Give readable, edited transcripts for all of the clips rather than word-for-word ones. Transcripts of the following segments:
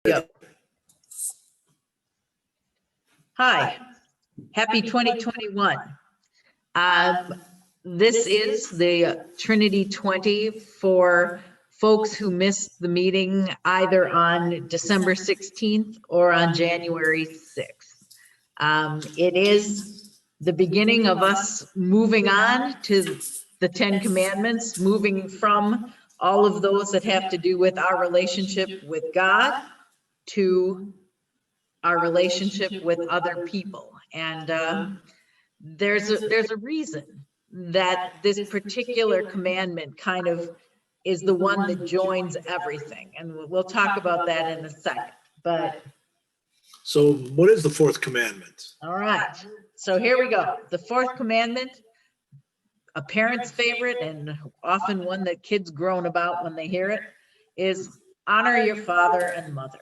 Yep. Hi, happy 2021. This is the Trinity 20 for folks who missed the meeting either on December 16th or on January 6th. It is the beginning of us moving on to the 10 Commandments, moving from all of those that have to do with our relationship with God to our relationship with other people. And there's a reason that this particular commandment kind of is the one that joins everything. And we'll talk about that in a second. But so what is the fourth commandment? All right. So here we go. The fourth commandment, a parent's favorite and often one that kids groan about when they hear it, is honor your father and mother.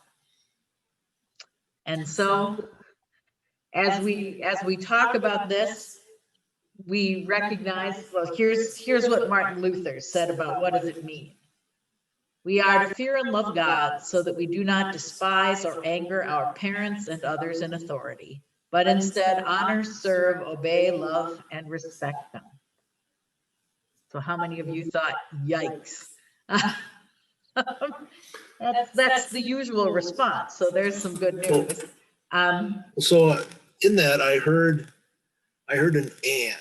And so as we talk about this, we recognize, well, here's what Martin Luther said about what does it mean. We are to fear and love God so that we do not despise or anger our parents and others in authority, but instead honor, serve, obey, love, and respect them. So how many of you thought, yikes? That's the usual response. So there's some good news. So in that I heard an and.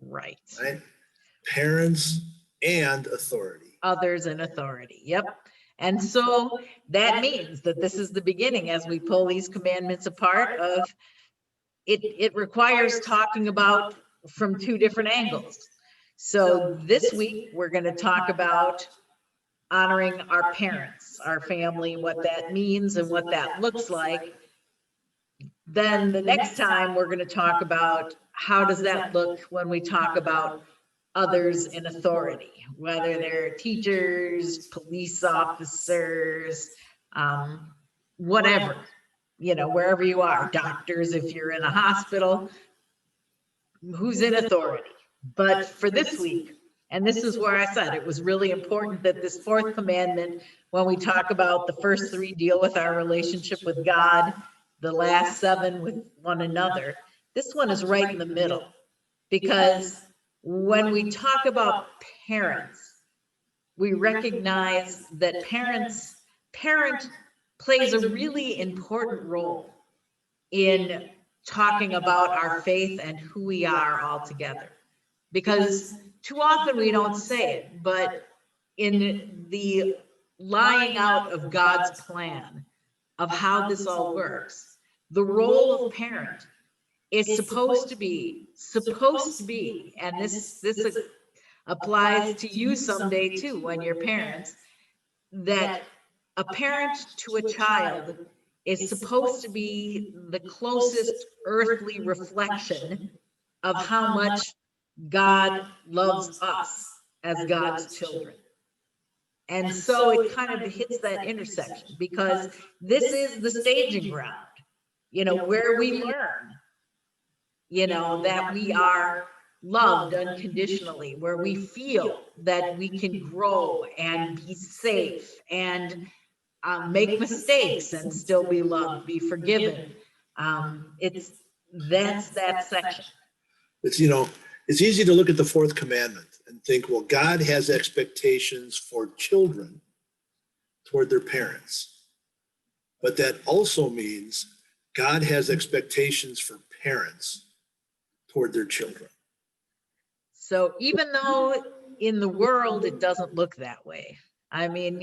Right. Parents and authority. Others in authority. Yep. And so that means that this is the beginning as we pull these commandments apart of it requires talking about from two different angles. So this week we're going to talk about honoring our parents, our family, what that means and what that looks like. Then the next time we're going to talk about how does that look when we talk about others in authority, whether they're teachers, police officers, whatever, wherever you are, doctors, if you're in a hospital, who's in authority. But for this week, and this is where I said it was really important that this fourth commandment, when we talk about the first three deal with our relationship with God, the last seven with one another, this one is right in the middle. Because when we talk about parents, we recognize that parent plays a really important role in talking about our faith and who we are all together. Because too often we don't say it, but in the lying out of God's plan of how this all works, the role of parent is supposed to be, and this applies to you someday too when you're parents, that a parent to a child is supposed to be the closest earthly reflection of how much God loves us as God's children. And so it kind of hits that intersection because this is the staging ground, where we learn, that we are loved unconditionally, where we feel that we can grow and be safe and make mistakes and still be loved, be forgiven. That's that section. It's easy to look at the fourth commandment and think, well, God has expectations for children toward their parents. But that also means God has expectations for parents toward their children. So even though in the world it doesn't look that way, I mean,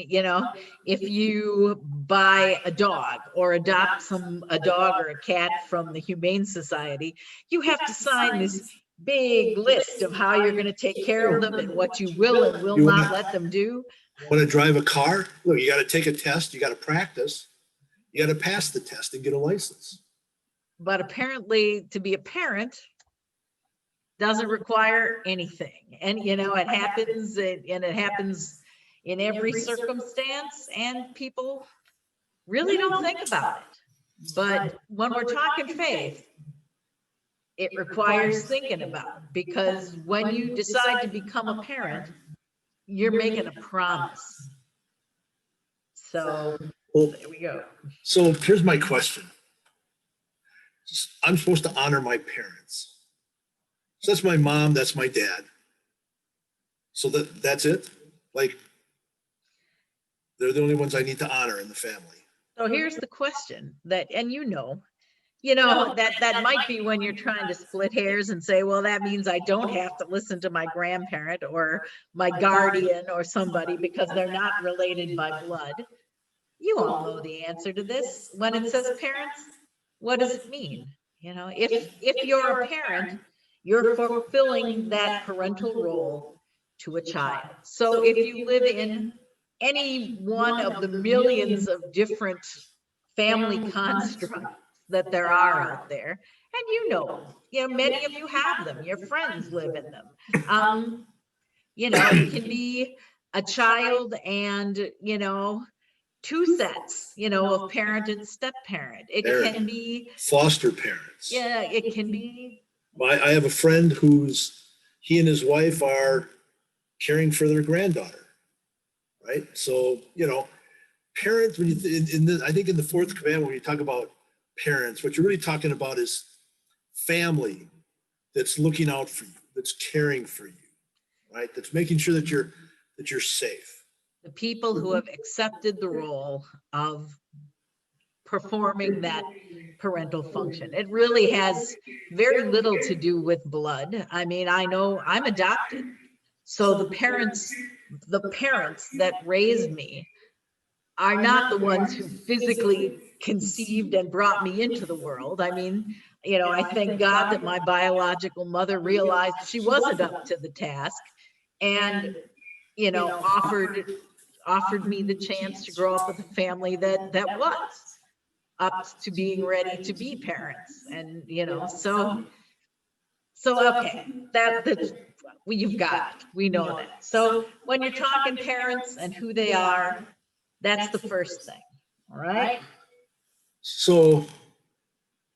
if you buy a dog or adopt a dog or a cat from the Humane Society, you have to sign this big list of how you're going to take care of them and what you will and will not let them do. Want to drive a car? Look, you got to take a test, you got to practice, you got to pass the test and get a license. But apparently to be a parent doesn't require anything. And it happens, and it happens in every circumstance, and people really don't think about it. But when we're talking faith, it requires thinking about, because when you decide to become a parent, you're making a promise. So Well, There we go. so here's my question. I'm supposed to honor my parents. So that's my mom, that's my dad. So that's it? Like, they're the only ones I need to honor in the family. So here's the question that, and that might be when you're trying to split hairs and say, well, that means I don't have to listen to my grandparent or my guardian or somebody because they're not related by blood. You all know the answer to this. When it says parents, what does it mean? If you're a parent, you're fulfilling that parental role to a child. So if you live in any one of the millions of different family constructs that there are out there, and many of you have them, your friends live in them. It can be a child and, two sets, of parent and step parent. It can be foster parents. Yeah, it can be. I have a friend he and his wife are caring for their granddaughter, right? So, parents, when I think in the fourth commandment, when you talk about parents, what you're really talking about is family that's looking out for you, that's caring for you, right? That's making sure that you're safe. The people who have accepted the role of performing that parental function. It really has very little to do with blood. I mean, I know I'm adopted. So the parents that raised me are not the ones who physically conceived and brought me into the world. I mean, I thank God that my biological mother realized she wasn't up to the task and, offered me the chance to grow up with a family that was up to being ready to be parents. And, so okay, you've got it. We know that. So when you're talking parents and who they are, that's the first thing. All right. So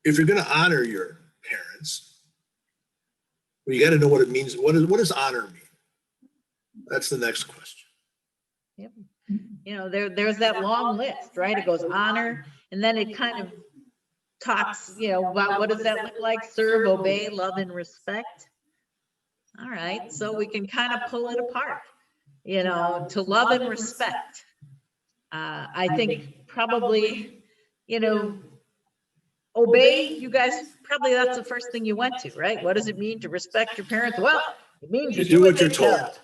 if you're going to honor your parents, well, you got to know what it means. What does honor mean? That's the next question. Yep. There's that long list, right? It goes honor, and then it kind of talks, about what does that look like? Serve, obey, love, and respect. All right. So we can kind of pull it apart, to love and respect. I think probably, obey, you guys, probably that's the first thing you went to, right? What does it mean to respect your parents? Well, it means you do what you're told.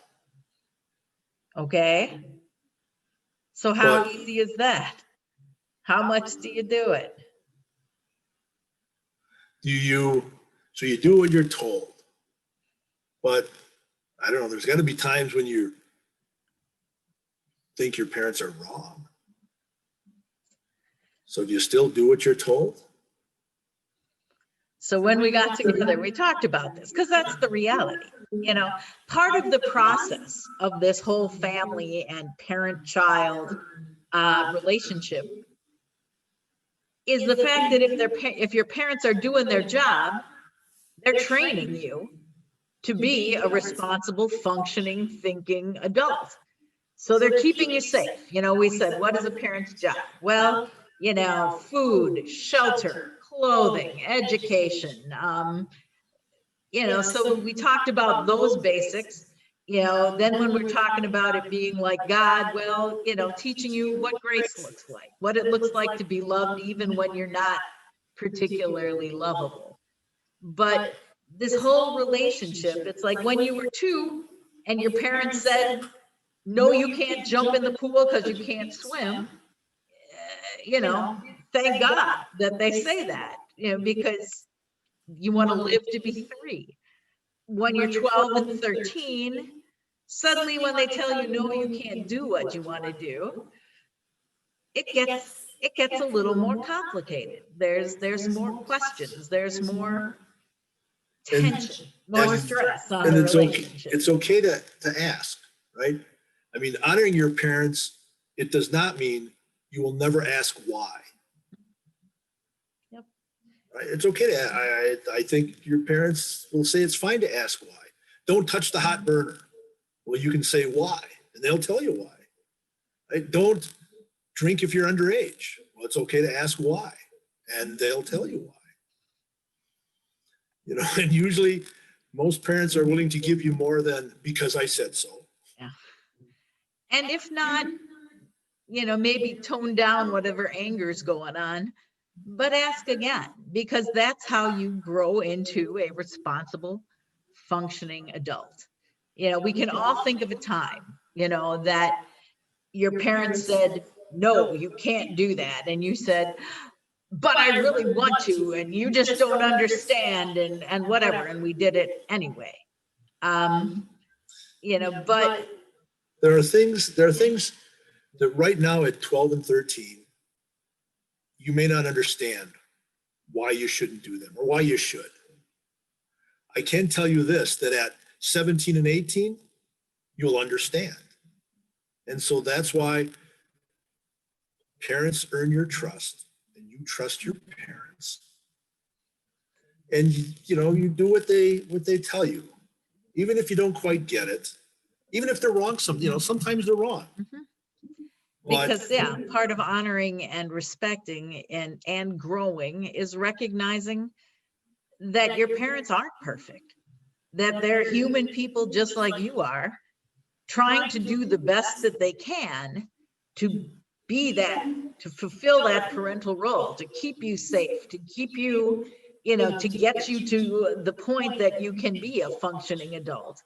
Okay. So how easy is that? How much do you do it? So you do what you're told, but I don't know, there's got to be times when you think your parents are wrong. So do you still do what you're told? So when we got together, we talked about this because that's the reality. Part of the process of this whole family and parent-child relationship is the fact that if your parents are doing their job, they're training you to be a responsible, functioning, thinking adult. So they're keeping you safe. We said, what is a parent's job? Well, food, shelter, clothing, education. So we talked about those basics. Then when we're talking about it being like God, well, teaching you what grace looks like, what it looks like to be loved even when you're not particularly lovable. But this whole relationship, it's like when you were 2 and your parents said, no, you can't jump in the pool because you can't swim. Thank God that they say that, because you want to live to be 3. When you're 12 and 13, suddenly when they tell you, no, you can't do what you want to do, it gets a little more complicated. There's more questions. There's more tension, more stress on the relationship. It's okay to ask, right? I mean, honoring your parents, it does not mean you will never ask why. Yep. Right? It's okay to, I think your parents will say it's fine to ask why. Don't touch the hot burner. Well, you can say why, and they'll tell you why. Right? Don't drink if you're underage. Well, it's okay to ask why, and they'll tell you why. You know, and usually most parents are willing to give you more than because I said so. Yeah. And if not, maybe tone down whatever anger's going on, but ask again, because that's how you grow into a responsible, functioning adult. We can all think of a time, that your parents said, no, you can't do that. And you said, but I really want to, and you just don't understand, and whatever. And we did it anyway. But there are things that right now at 12 and 13, you may not understand why you shouldn't do them or why you should. I can tell you this, that at 17 and 18, you'll understand. And so that's why parents earn your trust, and you trust your parents. And you do what they tell you, even if you don't quite get it, even if they're wrong. Sometimes they're wrong. Mm-hmm. Because part of honoring and respecting and growing is recognizing that your parents aren't perfect, that they're human people just like you are, trying to do the best that they can to be that, to fulfill that parental role, to keep you safe, to keep you, to get you to the point that you can be a functioning adult.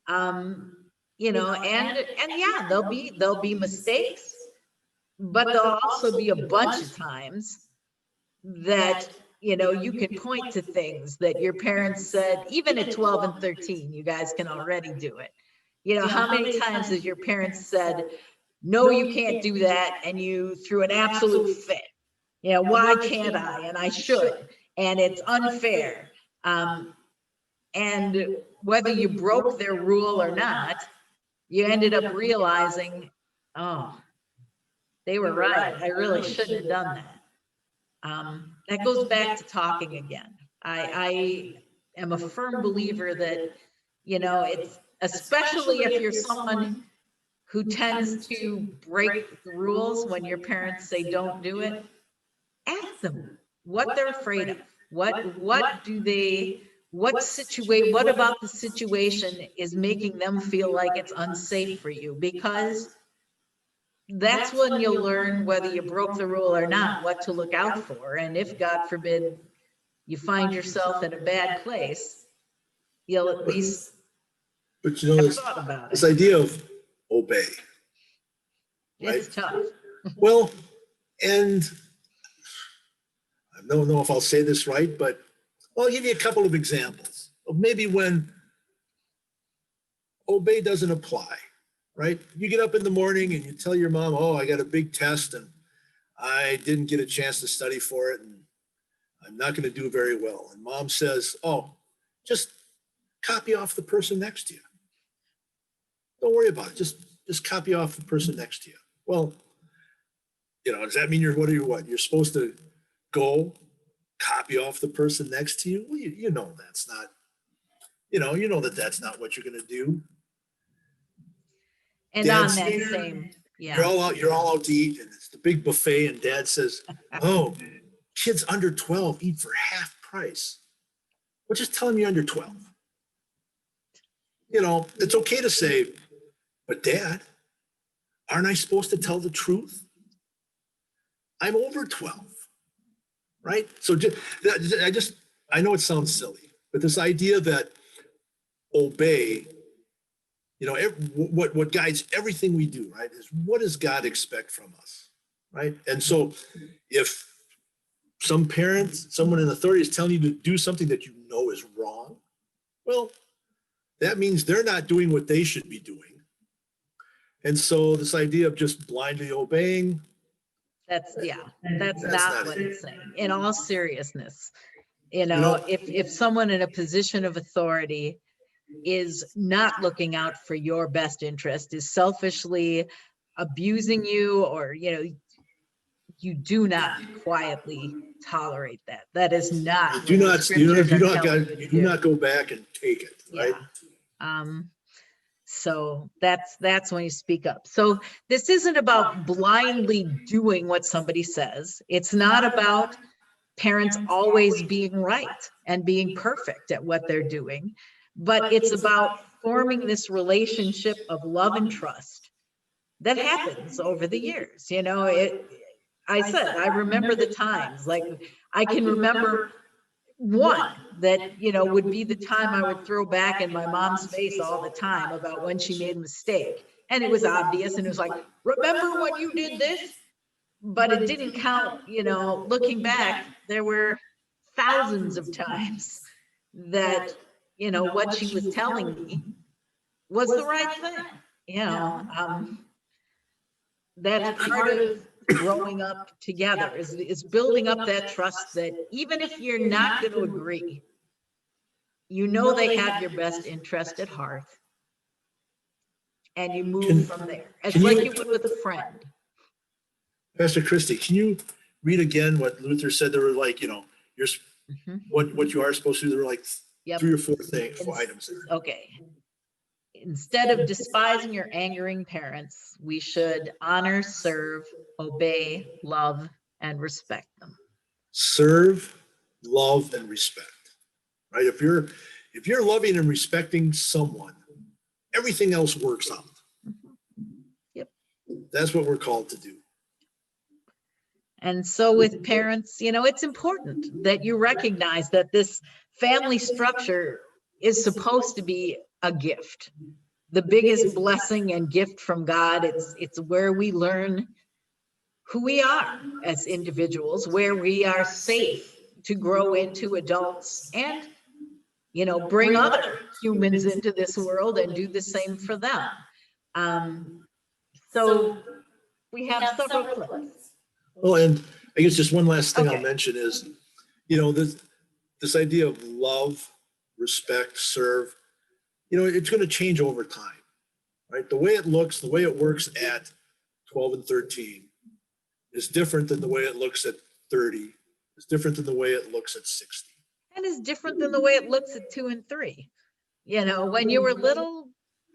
And yeah, there'll be mistakes, but there'll also be a bunch of times that you can point to things that your parents said, even at 12 and 13, you guys can already do it. How many times has your parents said, no, you can't do that, and you threw an absolute fit? Why can't I? And I should, and it's unfair. And whether you broke their rule or not, you ended up realizing, oh, they were right. I really shouldn't have done that. That goes back to talking again. I am a firm believer that, it's, especially if you're someone who tends to break the rules when your parents say don't do it, ask them what they're afraid of. What about the situation is making them feel like it's unsafe for you? Because that's when you'll learn whether you broke the rule or not, what to look out for. And if, God forbid, you find yourself in a bad place, you'll at least have thought about this it. idea of obey. Right? It's tough. Well, and I don't know if I'll say this right, but I'll give you a couple of examples of maybe when obey doesn't apply, right? You get up in the morning and you tell your mom, oh, I got a big test and I didn't get a chance to study for it and I'm not going to do very well. And mom says, oh, just copy off the person next to you. Don't worry about it. Just copy off the person next to you. Well, does that mean you're supposed to go copy off the person next to you? Well, that's not, that's not what you're going to do. And Dad's, on that same, yeah. You're all out to eat and it's the big buffet and Dad says, oh, kids under 12 eat for half price. Well, just tell them you're under 12. It's okay to say, but Dad, aren't I supposed to tell the truth? I'm over 12, right? So I know it sounds silly, but this idea that obey, what guides everything we do, right, is what does God expect from us, right? And so if some parent, someone in authority is telling you to do something that you know is wrong, well, that means they're not doing what they should be doing. And so this idea of just blindly obeying. That's not what it's saying. In all seriousness, if someone in a position of authority is not looking out for your best interest, is selfishly abusing you, or, you do not quietly tolerate that. That is not. You do not go back and take it, right? Yeah. So that's when you speak up. So this isn't about blindly doing what somebody says. It's not about parents always being right and being perfect at what they're doing, but it's about forming this relationship of love and trust that happens over the years. I said, I remember the times, like I can remember one that, would be the time I would throw back in my mom's face all the time about when she made a mistake. And it was obvious. And it was like, remember when you did this? But it didn't count, looking back, there were thousands of times that, what she was telling me was the right thing. That's part of growing up together is building up that trust that even if you're not going to agree, they have your best interest at heart, and you move from there. It's like you would with a friend. Pastor Christie, can you read again what Luther said? There were like, you're what you are supposed to do. There were like 3 or 4 items there. Okay. Instead of despising or angering parents, we should honor, serve, obey, love, and respect them. Serve, love, and respect. Right? If you're loving and respecting someone, everything else works out. Yep. That's what we're called to do. And so with parents, it's important that you recognize that this family structure is supposed to be a gift, the biggest blessing and gift from God. It's where we learn who we are as individuals, where we are safe to grow into adults and, bring other humans into this world and do the same for them. So we have several clips. Well, and I guess just one last thing I'll mention is, this idea of love, respect, serve, it's going to change over time, right? The way it looks, the way it works at 12 and 13 is different than the way it looks at 30. It's different than the way it looks at 60. And is different than the way it looks at 2 and 3. When you were little,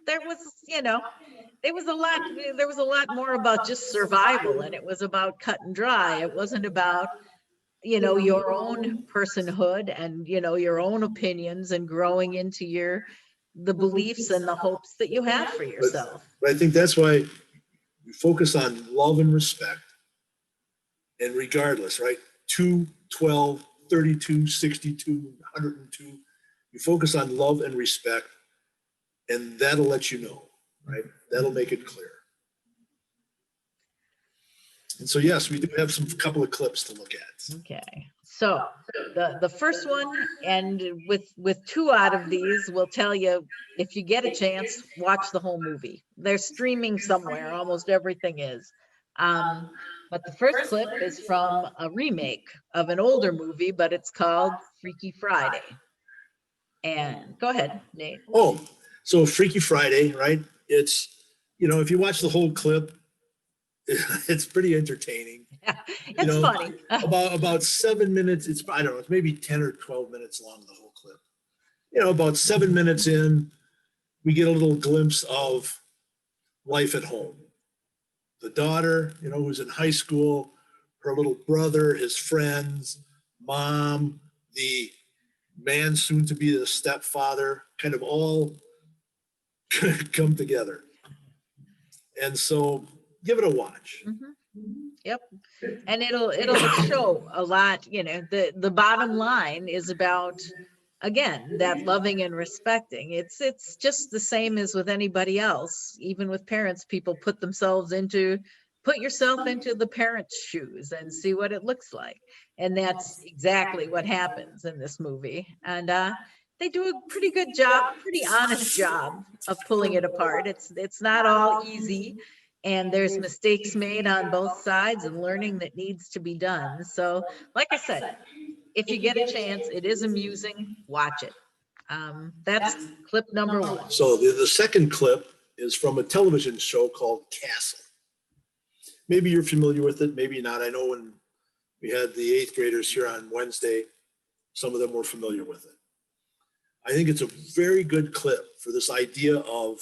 there was a lot more about just survival, and it was about cut and dry. It wasn't about, your own personhood and, your own opinions and growing into the beliefs and the hopes that you have for yourself. But I think that's why we focus on love and respect, and regardless, right? 2, 12, 32, 62, 102, you focus on love and respect, and that'll let you know, right? That'll make it clear. And so, yes, we do have a couple of clips to look at. Okay. So the first one, and with 2 out of these, will tell you, if you get a chance, watch the whole movie. They're streaming somewhere. Almost everything is. But the first clip is from a remake of an older movie, but it's called Freaky Friday. And go ahead, Nate. Oh, so Freaky Friday, right? It's, if you watch the whole clip, it's pretty entertaining. It's funny. about 7 minutes. It's, I don't know, it's maybe 10 or 12 minutes long, the whole clip. About 7 minutes in, we get a little glimpse of life at home. The daughter, who's in high school, her little brother, his friends, mom, the man soon to be the stepfather, kind of all come together. And so give it a watch. Mm-hmm. Yep. And it'll show a lot, the bottom line is about, again, that loving and respecting. It's just the same as with anybody else. Even with parents, people put yourself into the parent's shoes and see what it looks like. And that's exactly what happens in this movie. And they do a pretty good job, pretty honest job of pulling it apart. It's not all easy. And there's mistakes made on both sides and learning that needs to be done. So, like I said, if you get a chance, it is amusing. Watch it. That's clip number 1. So the second clip is from a television show called Castle. Maybe you're familiar with it, maybe not. I know when we had the 8th graders here on Wednesday, some of them were familiar with it. I think it's a very good clip for this idea of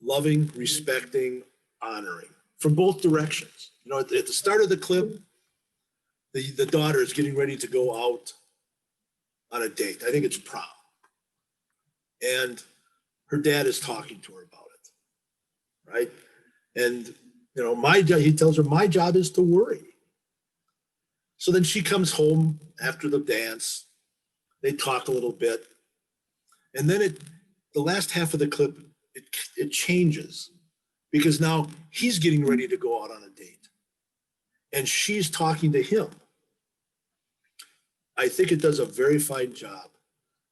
loving, respecting, honoring from both directions. You know, at the start of the clip, the daughter is getting ready to go out on a date. I think it's prom. And her dad is talking to her about it, right? And, you know, he tells her, my job is to worry. So then she comes home after the dance. They talk a little bit. And then the last half of the clip, it changes because now he's getting ready to go out on a date. And she's talking to him. I think it does a very fine job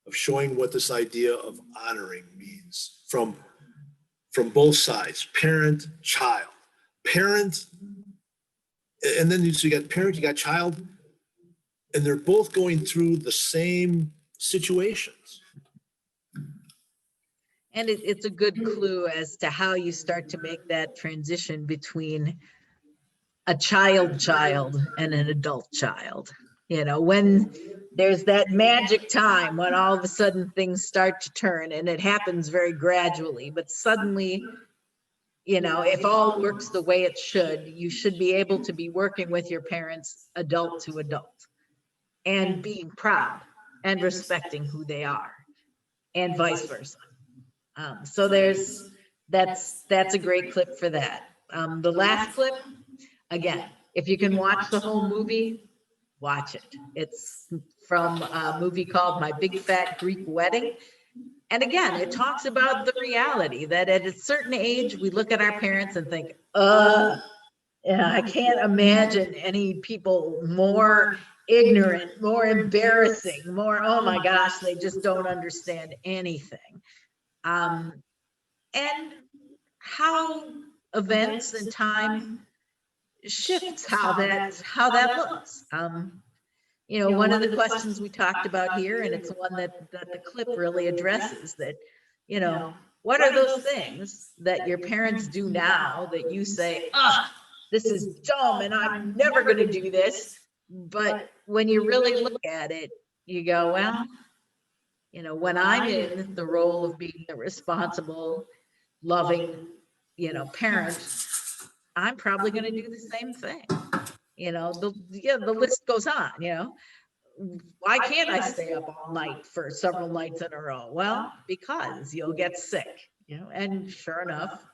of showing what this idea of honoring means from both sides, parent, child. Parent, and then you got parent, you got child, and they're both going through the same situations. And it's a good clue as to how you start to make that transition between a child and an adult child. You know, when there's that magic time when all of a sudden things start to turn, and it happens very gradually, but suddenly, you know, if all works the way it should, you should be able to be working with your parents adult to adult and being proud and respecting who they are, and vice versa. So that's a great clip for that. The last clip, again, if you can watch the whole movie, watch it. It's from a movie called My Big Fat Greek Wedding. And again, it talks about the reality that at a certain age, we look at our parents and think, yeah, I can't imagine any people more ignorant, more embarrassing, more, oh my gosh, they just don't understand anything. And how events and time shifts how that looks. You know, one of the questions we talked about here, and it's one that the clip really addresses, that, you know, what are those things that your parents do now that you say, this is dumb and I'm never going to do this. But when you really look at it, you go, well, you know, when I'm in the role of being the responsible, loving, you know, parent, I'm probably going to do the same thing. You know, the list goes on. You know, why can't I stay up all night for several nights in a row? Well, because you'll get sick. You know, and sure enough,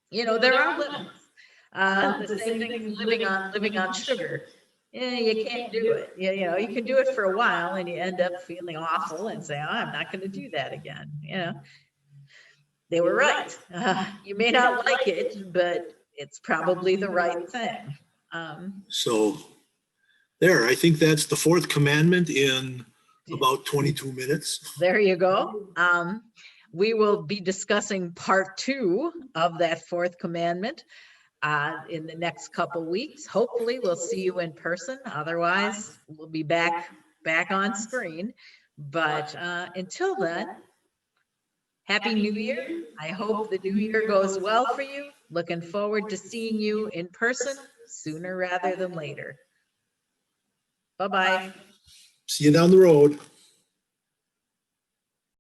you know, there are limits. The same thing living on sugar. Yeah, you can't do it. You know, you can do it for a while and you end up feeling awful and say, oh, I'm not going to do that again. You know, they were right. You may not like it, but it's probably the right thing. So there, I think that's the fourth commandment in about 22 minutes. There you go. We will be discussing part 2 of that fourth commandment in the next couple weeks. Hopefully we'll see you in person. Otherwise, we'll be back on screen. But until then, Happy New Year. I hope the new year goes well for you. Looking forward to seeing you in person sooner rather than later. Bye-bye. See you down the road.